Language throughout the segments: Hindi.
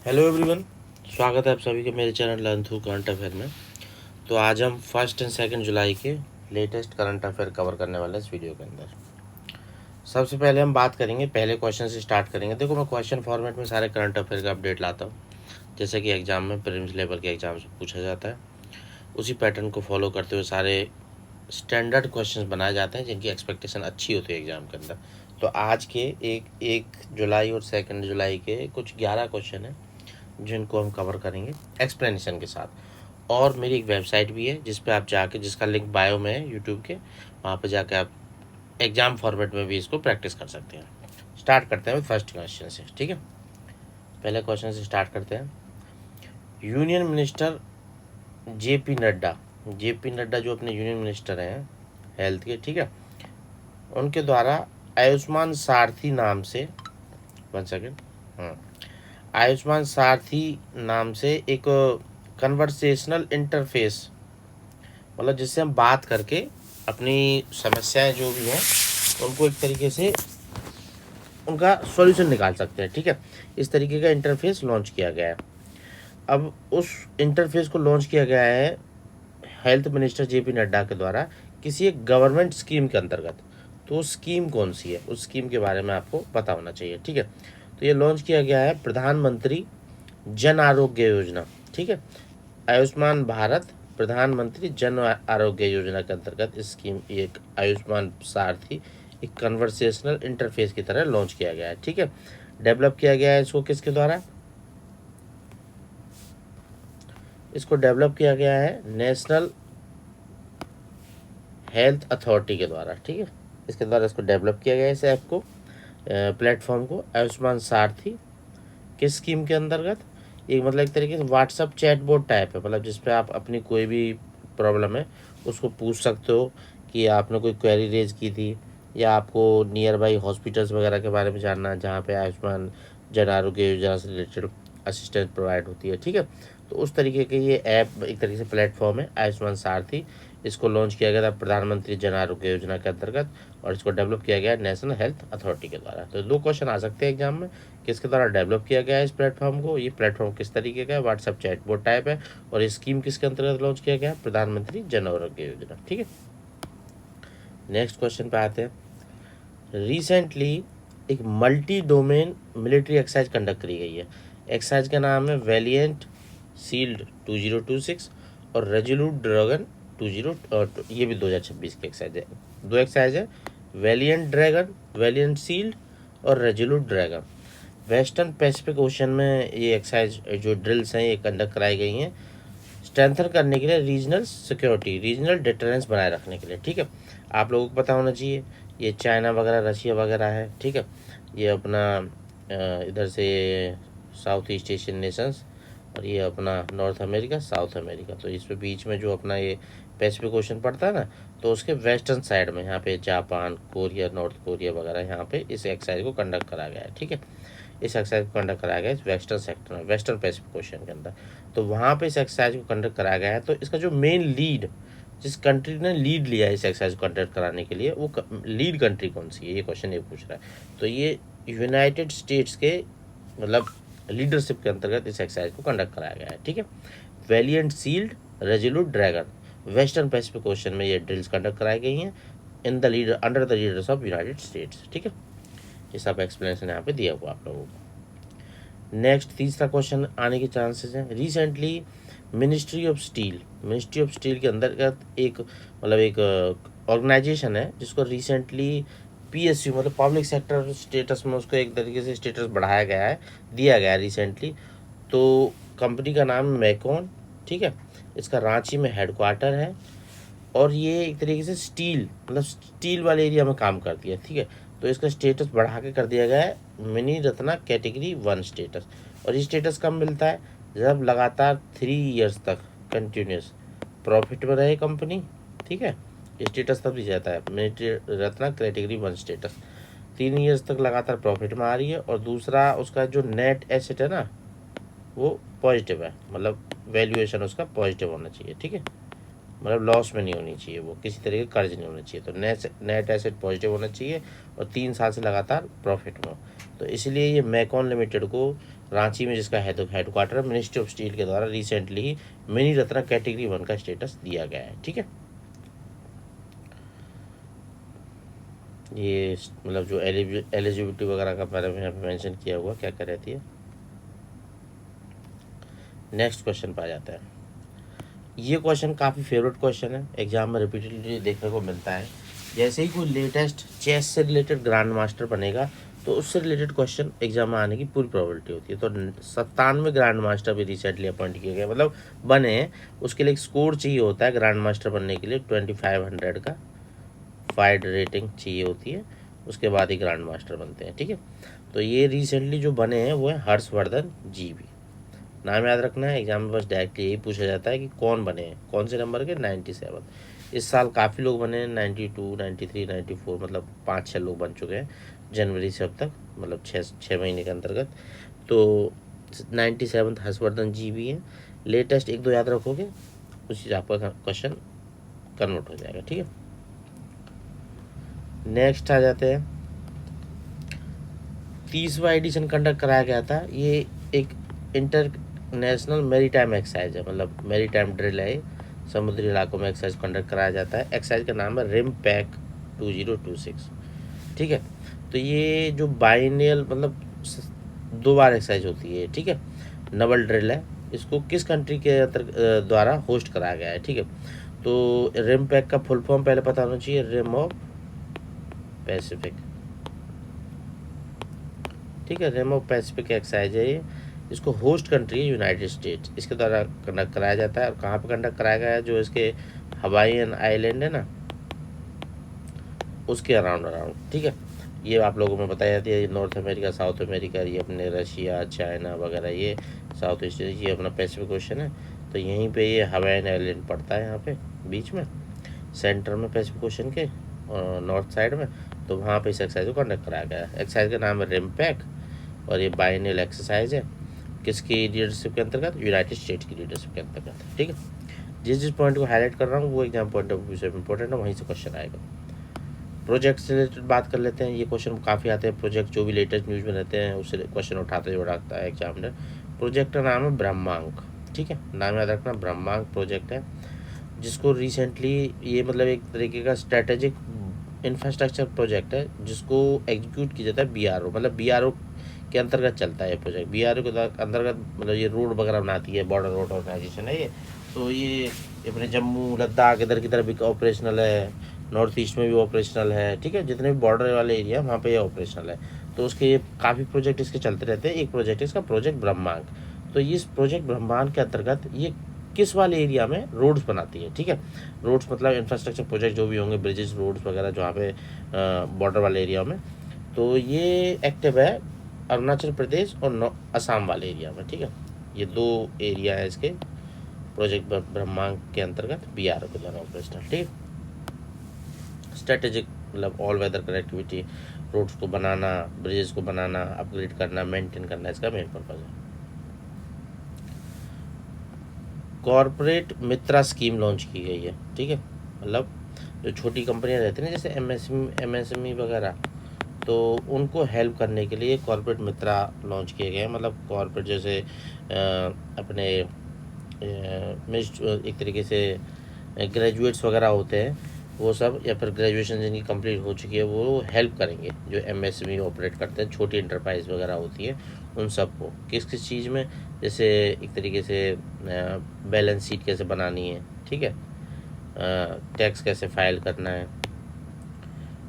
हेलो एवरीवन, स्वागत है आप सभी के मेरे channel learn through current affair में। तो आज हम 1 एंड 2 जुलाई के लेटेस्ट करंट अफेयर कवर करने वाले इस वीडियो के अंदर। सबसे पहले हम बात करेंगे, पहले क्वेश्चन से स्टार्ट करेंगे। देखो, मैं क्वेश्चन फॉर्मेट में सारे करंट अफेयर का अपडेट लाता हूँ, जैसे कि एग्जाम में प्रीलिम्स लेवल के एग्जाम से पूछा जाता है। उसी पैटर्न को फॉलो करते हुए सारे स्टैंडर्ड क्वेश्चन बनाए जाते हैं जिनकी एक्सपेक्टेशन अच्छी होती है एग्जाम के अंदर। तो आज के एक जुलाई और 2 जुलाई के कुछ 11 क्वेश्चन हैं जिनको हम कवर करेंगे एक्सप्लेनेशन के साथ। और मेरी एक वेबसाइट भी है जिस पे आप जाके, जिसका लिंक बायो में है यूट्यूब के, वहाँ पे जाके आप एग्जाम फॉर्मेट में भी इसको प्रैक्टिस कर सकते हैं। स्टार्ट करते हैं फर्स्ट क्वेश्चन से, ठीक है। पहले क्वेश्चन से स्टार्ट करते हैं। यूनियन मिनिस्टर जेपी नड्डा जो अपने यूनियन मिनिस्टर हैं हेल्थ के, ठीक है, उनके द्वारा आयुष्मान सारथी नाम से, 1 सेकेंड, आयुष्मान सारथी नाम से एक कन्वर्सेशनल इंटरफेस, मतलब जिससे हम बात करके अपनी समस्याएं जो भी हैं उनको एक तरीके से उनका सॉल्यूशन निकाल सकते हैं, ठीक है। इस तरीके का इंटरफेस लॉन्च किया गया है। अब उस इंटरफेस को लॉन्च किया गया है हेल्थ मिनिस्टर जेपी नड्डा के द्वारा किसी एक गवर्नमेंट स्कीम के अंतर्गत। तो वो स्कीम कौन सी है, उस स्कीम के बारे में आपको पता होना चाहिए, ठीक है। तो ये लॉन्च किया गया है प्रधानमंत्री जन आरोग्य योजना, ठीक है। आयुष्मान भारत प्रधानमंत्री जन आरोग्य योजना के अंतर्गत इस स्कीम, एक आयुष्मान सारथी एक कन्वर्सेशनल इंटरफेस की तरह लॉन्च किया गया है, ठीक है। डेवलप किया गया है इसको किसके द्वारा, इसको डेवलप किया गया है नेशनल हेल्थ अथॉरिटी के द्वारा, ठीक है। इसके द्वारा इसको डेवलप किया गया है, इस ऐप को, प्लेटफॉर्म को, आयुष्मान सारथी किस स्कीम के अंतर्गत। एक मतलब एक तरीके से व्हाट्सअप चैटबॉट टाइप है, मतलब जिस पे आप अपनी कोई भी प्रॉब्लम है उसको पूछ सकते हो कि आपने कोई क्वेरी रेज की थी, या आपको नियर बाई हॉस्पिटल्स वगैरह के बारे में जानना है जहाँ पे आयुष्मान जन आरोग्य योजना से रिलेटेड असिस्टेंस प्रोवाइड होती है, ठीक है। तो उस तरीके के ये ऐप एक तरीके से प्लेटफॉर्म है आयुष्मान सारथी। इसको लॉन्च किया गया था प्रधानमंत्री जन आरोग्य योजना के अंतर्गत, और इसको डेवलप किया गया है नेशनल हेल्थ अथॉरिटी के द्वारा। तो 2 क्वेश्चन आ सकते हैं एग्जाम में, किसके द्वारा डेवलप किया गया है इस प्लेटफॉर्म को, ये प्लेटफॉर्म किस तरीके का है, व्हाट्सएप चैटबॉट टाइप है, और ये स्कीम किसके अंतर्गत लॉन्च किया गया है, प्रधानमंत्री जन आरोग्य योजना, ठीक है। नेक्स्ट क्वेश्चन पे आते हैं। रिसेंटली एक multi domain military exercise conduct करी गई है। एक्सरसाइज का नाम है वैलिएंट सील्ड 2026 और रेजोल्यूट ड्रैगन 20, ये भी 2026 की एक्सरसाइज है। 2 एक्सरसाइज है, वैलिएंट ड्रैगन, वैलिएंट सील्ड और resolute Dragon. Western Pacific Ocean में ये एक्सरसाइज जो ड्रिल्स हैं ये कंडक्ट कराई गई हैं स्ट्रेंथन करने के लिए, रीजनल सिक्योरिटी, रीजनल डिटरेंस बनाए रखने के लिए, ठीक है। आप लोगों को पता होना चाहिए ये चाइना वगैरह, रशिया वगैरह है, ठीक है। ये अपना इधर से साउथ ईस्ट एशियन नेशंस, और ये अपना नॉर्थ अमेरिका, साउथ अमेरिका। तो इस पे बीच में जो अपना ये पैसिफिक ओशन पड़ता है ना, तो उसके वेस्टर्न साइड में यहाँ पे जापान, कोरिया, नॉर्थ कोरिया वगैरह, यहाँ पे इस एक्सरसाइज को कंडक्ट करा गया है, ठीक है। इस एक्सरसाइज को कंडक्ट कराया गया है वेस्टर्न सेक्टर में, वेस्टर्न पैसिफिक ओशन के अंदर। तो वहाँ पे इस एक्सरसाइज को कंडक्ट कराया गया है। तो इसका जो मेन लीड, जिस कंट्री ने लीड लिया है इस एक्सरसाइज को कंडक्ट कराने के लिए, वो लीड कंट्री कौन सी है, ये क्वेश्चन ये पूछ रहा है। तो ये यूनाइटेड स्टेट्स के मतलब लीडरशिप के अंतर्गत इस एक्सरसाइज को कंडक्ट कराया गया है, ठीक है। Valiant Shield, Resolute Dragon, Western Pacific Ocean में ये ड्रिल्स कंडक्ट कराई गई हैं in the leader, under the leaders of United States, ठीक है। ये सब एक्सप्लेनेशन यहाँ पे दिया हुआ आप लोगों को। नेक्स्ट तीसरा क्वेश्चन आने के चांसेस हैं। रिसेंटली मिनिस्ट्री ऑफ स्टील के अंतर्गत एक मतलब एक ऑर्गेनाइजेशन है जिसको रिसेंटली पीएसयू मतलब पब्लिक सेक्टर स्टेटस में उसको एक तरीके से स्टेटस बढ़ाया गया है, दिया गया है रिसेंटली। तो कंपनी का नाम मैकॉन, ठीक है। इसका रांची में हेडक्वार्टर है, और ये एक तरीके से स्टील मतलब स्टील वाले एरिया में काम करती है, ठीक है। तो इसका स्टेटस बढ़ा के कर दिया गया है मिनी रत्ना कैटेगरी 1 स्टेटस। और ये स्टेटस कब मिलता है, जब लगातार 3 ईयर्स तक कंटिन्यूस प्रॉफिट में रहे कंपनी, ठीक है। ये स्टेटस तब दी जाता है mini Ratna category 1 status, 3 years तक लगातार प्रॉफिट में आ रही है, और दूसरा उसका जो नेट एसेट है ना वो पॉजिटिव है, मतलब वैल्यूएशन उसका पॉजिटिव होना चाहिए, ठीक है। मतलब लॉस में नहीं होनी चाहिए, वो किसी तरह का कर्ज नहीं होना चाहिए। तो नेट एसेट पॉजिटिव होना चाहिए और 3 साल से लगातार प्रॉफिट में हो। तो इसलिए ये मैकॉन लिमिटेड को रांची में, जिसका हेडक्वार्टर मिनिस्ट्री ऑफ स्टील के द्वारा रिसेंटली ही मिनी रत्न कैटेगरी 1 का स्टेटस दिया गया है। ठीक है, ये मतलब जो एलिजिबिलिटी वगैरह का बारे में यहाँ पे मेंशन किया हुआ क्या क्या रहती है। नेक्स्ट क्वेश्चन पे आ जाता है। ये क्वेश्चन काफ़ी फेवरेट क्वेश्चन है, एग्जाम में रिपीटेडली देखने को मिलता है। जैसे ही कोई लेटेस्ट चेस से रिलेटेड ग्रैंड मास्टर बनेगा तो उससे रिलेटेड क्वेश्चन एग्जाम में आने की पूरी प्रोबेबिलिटी होती है। तो 97 ग्रैंड मास्टर भी रिसेंटली अपॉइंट किए गए, मतलब बने हैं। उसके लिए एक स्कोर चाहिए होता है ग्रैंड मास्टर बनने के लिए, 2500 का फाइड रेटिंग चाहिए होती है, उसके बाद ही ग्रैंड मास्टर बनते हैं। ठीक है, तो ये रिसेंटली जो बने हैं वो है हर्षवर्धन जी भी। नाम याद रखना है, एग्जाम में बस डायरेक्टली यही पूछा जाता है कि कौन बने हैं, कौन से नंबर के, 97। इस साल काफ़ी लोग बने हैं, 92, 93, 94, मतलब 5-6 लोग बन चुके हैं जनवरी से अब तक, मतलब 6 महीने के अंतर्गत। तो 97 हर्षवर्धन जी भी हैं। लेटेस्ट 1-2 याद रखोगे, उसी से आपका क्वेश्चन कन्वर्ट हो जाएगा। ठीक है, नेक्स्ट आ जाते हैं। 30वां एडिशन कंडक्ट कराया गया था। ये एक इंटरनेशनल मैरीटाइम एक्सरसाइज है, मतलब मैरीटाइम ड्रिल है, समुद्री इलाकों में एक्सरसाइज कंडक्ट कराया जाता है। एक्सरसाइज का नाम है रिम पैक 2026। ठीक है, तो ये जो बाइनियल मतलब 2 बार एक्सरसाइज होती है। ठीक है, नवल ड्रिल है। इसको किस कंट्री के द्वारा होस्ट कराया गया है। ठीक है, तो रिम पैक का फुल फॉर्म पहले पता होना चाहिए, रिम ऑफ पैसिफिक। ठीक है, रिम ऑफ पैसिफिक एक्सरसाइज है ये। इसको होस्ट कंट्री है यूनाइटेड स्टेट्स, इसके द्वारा कंडक्ट कराया जाता है। और कहाँ पे कंडक्ट कराया गया है, जो इसके हवाईयन आइलैंड है ना, उसके अराउंड। ठीक है, ये आप लोगों में बताई जाती है, नॉर्थ अमेरिका, साउथ अमेरिका, ये अपने रशिया, चाइना वगैरह, ये साउथ ईस्ट, ये अपना पैसिफिक ओशन है। तो यहीं पे ये हवाईयन आइलैंड पड़ता है, यहाँ पे बीच में, सेंटर में पैसिफिक ओशन के नॉर्थ साइड में। तो वहाँ पे इस एक्सरसाइज को कंडक्ट कराया गया है। एक्सरसाइज का नाम है रिमपैक और ये बाइनियल एक्सरसाइज है। किसकी लीडरशिप के अंतर्गत, यूनाइटेड स्टेट्स की लीडरशिप के अंतर्गत। ठीक है, जिस पॉइंट को हाईलाइट कर रहा हूँ वो एग्जाम पॉइंट ऑफ व्यू से इंपॉर्टेंट है, वहीं से क्वेश्चन आएगा। प्रोजेक्ट से रिलेटेड बात कर लेते हैं। ये क्वेश्चन काफ़ी आते हैं, प्रोजेक्ट जो भी लेटेस्ट न्यूज़ में रहते हैं उससे क्वेश्चन उठाता है एग्जामिनर। प्रोजेक्ट का नाम है ब्रह्मांक। ठीक है, नाम याद रखना, ब्रह्मांक प्रोजेक्ट है, जिसको रिसेंटली, ये मतलब एक तरीके का स्ट्रेटेजिक इंफ्रास्ट्रक्चर प्रोजेक्ट है, जिसको एग्जीक्यूट किया जाता है BRO, मतलब BRO के अंतर्गत चलता है ये प्रोजेक्ट। BRO के अंतर्गत मतलब ये रोड वगैरह बनाती है, बॉर्डर रोड ऑर्गेनाइजेशन है ये। तो ये अपने जम्मू लद्दाख इधर की तरफ भी ऑपरेशनल है, नॉर्थ ईस्ट में भी ऑपरेशनल है। ठीक है, जितने भी बॉर्डर वाले एरिया वहाँ पे ये ऑपरेशनल है। तो उसके काफ़ी प्रोजेक्ट इसके चलते रहते हैं। एक प्रोजेक्ट इसका प्रोजेक्ट ब्रह्मांक। तो इस प्रोजेक्ट ब्रह्मांक के अंतर्गत ये किस वाले एरिया में रोड्स बनाती है। ठीक है, रोड्स मतलब इंफ्रास्ट्रक्चर प्रोजेक्ट जो भी होंगे, ब्रिजेस, रोड्स वगैरह, जहाँ पे बॉर्डर वाले एरिया में। तो ये एक्टिव है अरुणाचल प्रदेश और असम वाले एरिया में। ठीक है, ये 2 एरिया है इसके प्रोजेक्ट ब्रह्मांक के अंतर्गत BRO के द्वारा ऑपरेशनल। ठीक है, स्ट्रेटेजिक मतलब ऑल वेदर कनेक्टिविटी, रोड्स को बनाना, ब्रिजेस को बनाना, अपग्रेड करना, मेंटेन करना, इसका मेन पर्पज है। कॉरपोरेट मित्रा स्कीम लॉन्च की गई है। ठीक है, मतलब जो छोटी कंपनियां रहती हैं ना, जैसे MSME वगैरह, तो उनको हेल्प करने के लिए कॉरपोरेट मित्रा लॉन्च किए गए हैं। मतलब कॉरपोरेट जैसे अपने एक तरीके से ग्रेजुएट्स वगैरह होते हैं, वो सब, या फिर ग्रेजुएशन जिनकी कंप्लीट हो चुकी है, वो हेल्प करेंगे जो MSME ऑपरेट करते हैं, छोटी इंटरप्राइज वगैरह होती है उन सबको। किस किस चीज़ में, जैसे एक तरीके से बैलेंस शीट कैसे बनानी है। ठीक है, टैक्स कैसे फाइल करना है,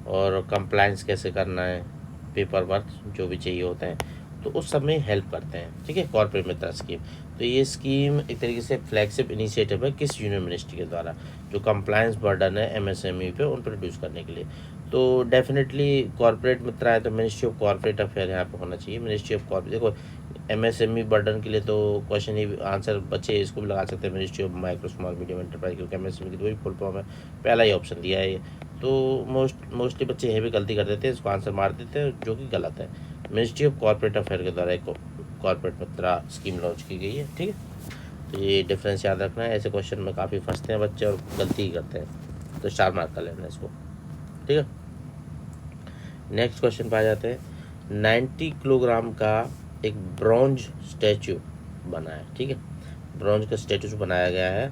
और कंप्लायंस कैसे करना है, पेपर वर्क जो भी चाहिए होता है, तो उस सब में हेल्प करते हैं। ठीक है, कॉर्पोरेट मित्रा स्कीम। तो ये स्कीम एक तरीके से फ्लैगशिप इनिशिएटिव है किस यूनियन मिनिस्ट्री के द्वारा, जो कंप्लायंस बर्डन है MSME पे उन पर रिड्यूस करने के लिए। तो डेफिनेटली कॉर्पोरेट मित्रा है तो मिनिस्ट्री ऑफ कॉर्पोरेट अफेयर यहाँ पे होना चाहिए। मिनिस्ट्री ऑफ कॉर्पोरेट, देखो MSME बर्डन के लिए तो क्वेश्चन ही आंसर बच्चे इसको भी लगा सकते हैं, ministry of micro small medium enterprise, क्योंकि MSME की तो वही फुल फॉर्म है, पहला ही ऑप्शन दिया है ये। तो मोस्टली बच्चे ये भी गलती कर देते हैं, इसको आंसर मार देते हैं, जो कि गलत है। मिनिस्ट्री ऑफ कॉर्पोरेट अफेयर के द्वारा एक कॉर्पोरेट मित्रा स्कीम लॉन्च की गई है। ठीक है, तो ये डिफरेंस याद रखना है, ऐसे क्वेश्चन में काफ़ी फंसते हैं बच्चे और गलती ही करते हैं, तो 4 मार्क कर लेना इसको। ठीक है, नेक्स्ट क्वेश्चन पे आ जाते हैं। 90 किलोग्राम का एक ब्रॉन्ज स्टैचू बना है, ठीक है, ब्रॉन्ज का स्टैचू बनाया गया है।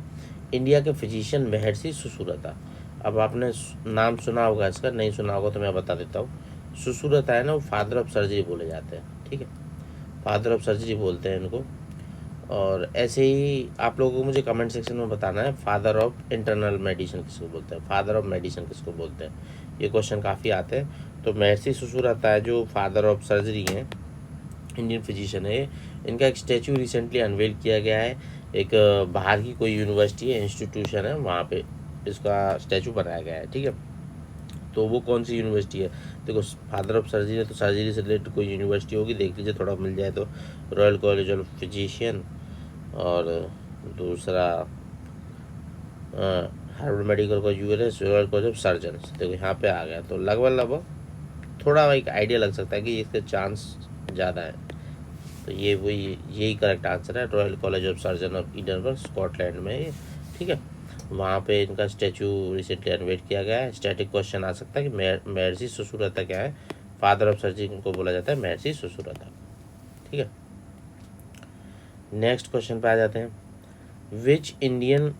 इंडिया के फिजिशियन महर्षि सुश्रुता। अब आपने नाम सुना होगा इसका, नहीं सुना होगा तो मैं बता देता हूँ। सुश्रुता है ना, वो फादर ऑफ सर्जरी बोले जाते हैं, ठीक है, फादर ऑफ सर्जरी बोलते हैं इनको। और ऐसे ही आप लोगों को मुझे कमेंट सेक्शन में बताना है फादर ऑफ इंटरनल मेडिसिन किसको बोलते हैं, फादर ऑफ मेडिसिन किसको बोलते हैं। ये क्वेश्चन काफ़ी आते हैं। तो महर्षि सुश्रुता है जो फादर ऑफ सर्जरी हैं, इंडियन फिजिशियन है। इनका एक स्टैचू रिसेंटली अनवेल किया गया है। एक बाहर की कोई यूनिवर्सिटी है, इंस्टीट्यूशन है, वहाँ पे इसका स्टैचू बनाया गया है, ठीक है। तो वो कौन सी यूनिवर्सिटी है, देखो फादर ऑफ सर्जरी है तो सर्जरी से रिलेटेड कोई यूनिवर्सिटी होगी, देख लीजिए, थोड़ा मिल जाए तो। रॉयल कॉलेज ऑफ फिजिशियन, और दूसरा Harvard medical college US, royal college of surgeons, देखो यहाँ पे आ गया। तो लगभग लगभग थोड़ा एक आइडिया लग सकता है कि इसके चांस ज़्यादा है। तो ये वही यही करेक्ट आंसर है, royal college of surgeon of Edinburgh, Scotland में ये, ठीक है। वहाँ पे इनका स्टैचू रिसेंटली अनवेल किया गया है। स्टैटिक क्वेश्चन आ सकता है कि महर्षि सुश्रुता क्या है, फादर ऑफ सर्जरी को बोला जाता है महर्षि सुश्रुता, ठीक है। नेक्स्ट क्वेश्चन पे आ जाते हैं। Which Indian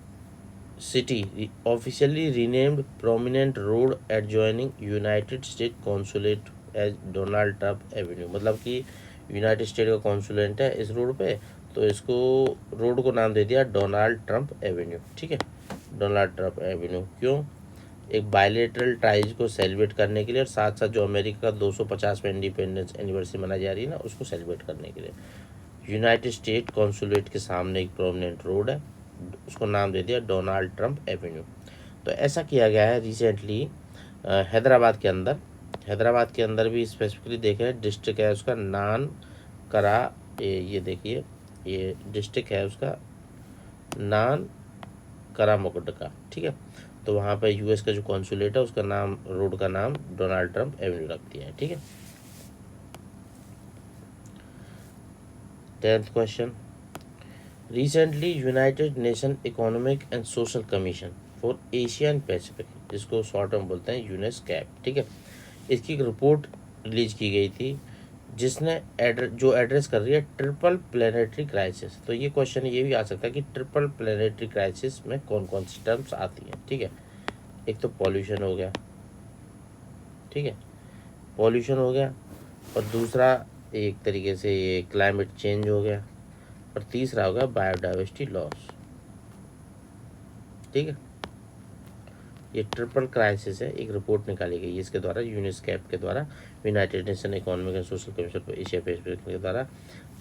city officially renamed prominent road adjoining United State consulate as Donald Trump avenue. मतलब कि यूनाइटेड स्टेट का कॉन्सुलेट है इस रोड पे, तो इसको रोड को नाम दे दिया डोनाल्ड ट्रंप एवेन्यू, ठीक है, डोनाल्ड ट्रंप एवेन्यू। क्यों? एक बायलेटरल टाइज को सेलिब्रेट करने के लिए, और साथ साथ जो अमेरिका का 250 में इंडिपेंडेंस एनिवर्सरी मनाई जा रही है ना, उसको सेलिब्रेट करने के लिए यूनाइटेड स्टेट कॉन्सुलेट के सामने एक प्रोमिनेंट रोड है, उसको नाम दे दिया डोनाल्ड ट्रंप एवेन्यू। तो ऐसा किया गया है रिसेंटली हैदराबाद के अंदर। हैदराबाद के अंदर भी स्पेसिफिकली देखें, डिस्ट्रिक्ट है उसका नान करा, ये देखिए, ये डिस्ट्रिक्ट है उसका नान करामुकट का, ठीक है। तो वहाँ पे यूएस का जो कॉन्सुलेट है उसका नाम, रोड का नाम डोनाल्ड ट्रंप एवेन्यू रख दिया है, ठीक है। 10th question. Recently United nation economic and social commission for Asia and Pacific, जिसको शॉर्ट में बोलते हैं यूनेस्कैप, ठीक है, इसकी एक रिपोर्ट रिलीज की गई थी जिसने जो एड्रेस कर रही है ट्रिपल प्लेनेटरी क्राइसिस। तो ये क्वेश्चन ये भी आ सकता है कि ट्रिपल प्लेनेटरी क्राइसिस में कौन कौन सी टर्म्स आती हैं, ठीक है। एक तो पॉल्यूशन हो गया, ठीक है, पॉल्यूशन हो गया, और दूसरा एक तरीके से ये क्लाइमेट चेंज हो गया, और तीसरा होगा बायोडाइवर्सिटी लॉस, ठीक है। ये ट्रिपल क्राइसिस है, एक रिपोर्ट निकाली गई है इसके द्वारा, यूनेस्कैप के द्वारा, United nation economic and social commission for Asia Pacific के द्वारा।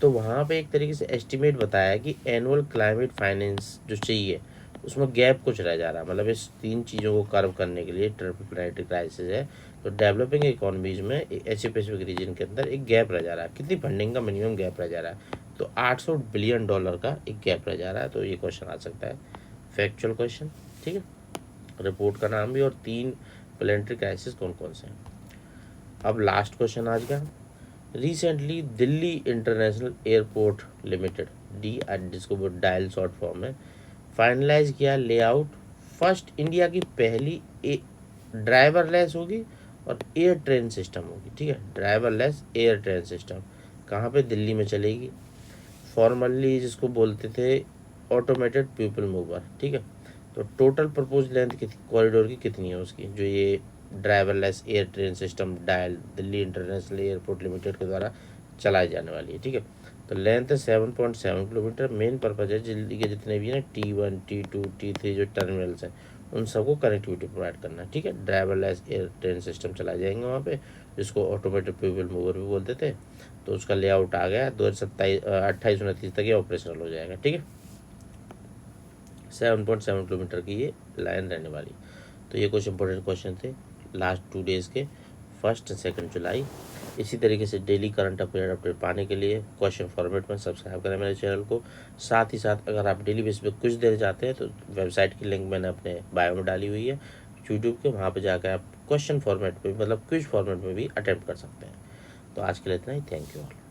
तो वहाँ पे एक तरीके से एस्टिमेट बताया है कि एनुअल क्लाइमेट फाइनेंस जो चाहिए उसमें गैप कुछ रह जा रहा है। मतलब इस तीन चीज़ों को कर्व करने के लिए ट्रिपल प्लानिटरी क्राइसिस है, तो डेवलपिंग इकोनॉमीज में एशिया पैसिफिक रीजन के अंदर एक गैप रह जा रहा है। कितनी फंडिंग का मिनिमम गैप रह जा रहा है, तो $800 बिलियन का एक गैप रह जा रहा है। तो ये क्वेश्चन आ सकता है, फैक्चुअल क्वेश्चन, ठीक है। रिपोर्ट का नाम भी और 3 प्लानिटरी क्राइसिस कौन कौन से हैं। अब लास्ट क्वेश्चन आज का। Recently Delhi international airport limited, D जिसको वो डायल शॉर्ट फॉर्म है, फाइनलाइज किया लेआउट, फर्स्ट इंडिया की पहली ड्राइवरलेस होगी और एयर ट्रेन सिस्टम होगी, ठीक है, ड्राइवरलेस एयर ट्रेन सिस्टम। कहाँ पे? दिल्ली में चलेगी। फॉर्मली जिसको बोलते थे ऑटोमेटेड पीपल मूवर, ठीक है। तो टोटल प्रपोज लेंथ कॉरिडोर की कितनी है उसकी, जो ये driverless air train system dial Delhi international airport limited के द्वारा चलाई जाने वाली है, ठीक है। तो लेंथ है 7.7 किलोमीटर। मेन पर्पज है दिल्ली के जितने भी हैं T1 T2 T3 जो टर्मिनल्स हैं उन सबको कनेक्टिविटी प्रोवाइड करना है, ठीक है। ड्राइवरलेस एयर ट्रेन सिस्टम चलाए जाएंगे वहाँ पे, जिसको ऑटोमेटेड पीपल मूवर भी बोलते थे। तो उसका लेआउट आ गया 2028-29 तक ये ऑपरेशनल हो जाएगा, ठीक है। 7.7 किलोमीटर की ये लाइन रहने वाली। तो ये कुछ इंपॉर्टेंट क्वेश्चन थे लास्ट 2 डेज़ के, 1 और 2 जुलाई। इसी तरीके से डेली करंट अफेयर अपडेट पाने के लिए क्वेश्चन फॉर्मेट में सब्सक्राइब करें मेरे चैनल को। साथ ही साथ अगर आप डेली बेसिस पे कुछ देर चाहते हैं तो वेबसाइट की लिंक मैंने अपने बायो में डाली हुई है यूट्यूब के, वहाँ पर जाकर आप क्वेश्चन फॉर्मेट में, मतलब क्विज फॉर्मेट में भी अटेम्प्ट कर सकते हैं। तो आज के लिए इतना ही, थैंक यू ऑल।